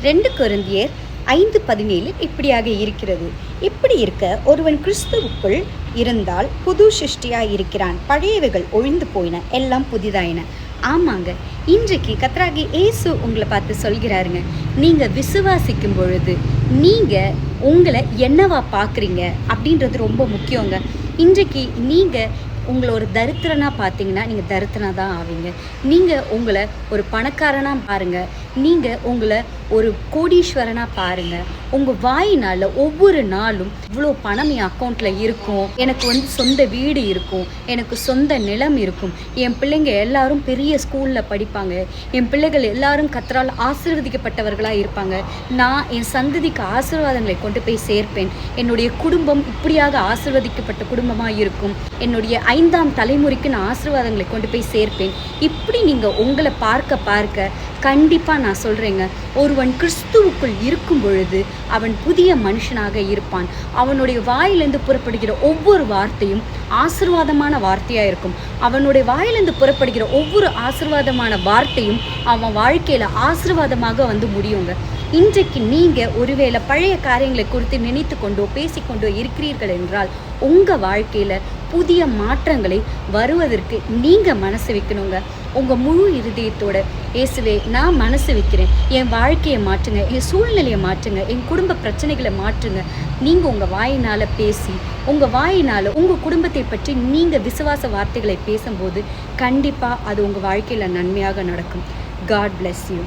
2 கொரிந்தியர் 5:17 இப்படியாக இருக்கிறது. இப்படி இருக்க ஒருவன் கிறிஸ்துவுக்குள் இருந்தால் புது சிருஷ்டியாய் இருக்கிறான், பழையவைகள் ஒழிந்து போயின, எல்லாம் புதிதாயின. ஆமாங்க, இன்றைக்கு கர்த்தராகிய இயேசு உங்களை பார்த்து சொல்கிறாருங்க, நீங்கள் விசுவாசிக்கும் பொழுது நீங்கள் உங்களை என்னவா பார்க்குறீங்க அப்படின்றது ரொம்ப முக்கியங்க. இன்றைக்கு நீங்கள் உங்களை ஒரு தரித்திரனாக பார்த்தீங்கன்னா நீங்கள் தரித்திரனாக தான் ஆவீங்க. நீங்கள் உங்களை ஒரு பணக்காரனாக பாருங்கள், நீங்கள் உங்களை ஒரு கோடீஸ்வரனாக பாருங்கள். உங்கள் வாயினால் ஒவ்வொரு நாளும் இவ்வளோ பணம் என் அக்கௌண்ட்டில் இருக்கும், எனக்கு சொந்த வீடு இருக்கும், எனக்கு சொந்த நிலம் இருக்கும், என் பிள்ளைங்க எல்லாரும் பெரிய ஸ்கூலில் படிப்பாங்க, என் பிள்ளைகள் எல்லாரும் கர்த்தரால் ஆசீர்வதிக்கப்பட்டவர்களாக இருப்பாங்க, நான் என் சந்ததிக்கு ஆசீர்வாதங்களை கொண்டு போய் சேர்ப்பேன், என்னுடைய குடும்பம் இப்படியாக ஆசீர்வதிக்கப்பட்ட குடும்பமாக இருக்கும், என்னுடைய 5ஆம் தலைமுறைக்கு நான் ஆசீர்வாதங்களை கொண்டு போய் சேர்ப்பேன். இப்படி நீங்கள் உங்களை பார்க்க கண்டிப்பாக நான் சொல்கிறேங்க, ஒருவன் கிறிஸ்துவுக்குள் இருக்கும் பொழுது அவன் புதிய மனுஷனாக இருப்பான். அவனுடைய வாயிலிருந்து புறப்படுகிற ஒவ்வொரு வார்த்தையும் ஆசீர்வாதமான வார்த்தையாக இருக்கும். அவனுடைய வாயிலிருந்து புறப்படுகிற ஒவ்வொரு ஆசீர்வாதமான வார்த்தையும் அவன் வாழ்க்கையில் ஆசீர்வாதமாக முடியுங்க. இன்றைக்கு நீங்கள் ஒருவேளை பழைய காரியங்களை குறித்து நினைத்து கொண்டோ பேசிக்கொண்டோ இருக்கிறீர்கள் என்றால் உங்கள் வாழ்க்கையில் புதிய மாற்றங்களை வருவதற்கு நீங்கள் மனசு வைக்கணுங்க. உங்கள் முழு இருதயத்தோட, இயேசுவே நான் மனசு வைக்கிறேன், என் வாழ்க்கையை மாற்றுங்க, என் சூழ்நிலையை மாற்றுங்க, என் குடும்ப பிரச்சனைகளை மாற்றுங்க. நீங்கள் உங்கள் வாயினால் பேசி, உங்கள் வாயினால் உங்கள் குடும்பத்தை பற்றி நீங்கள் விசுவாச வார்த்தைகளை பேசும்போது கண்டிப்பாக அது உங்கள் வாழ்க்கையில் நன்மையாக நடக்கும். God bless you.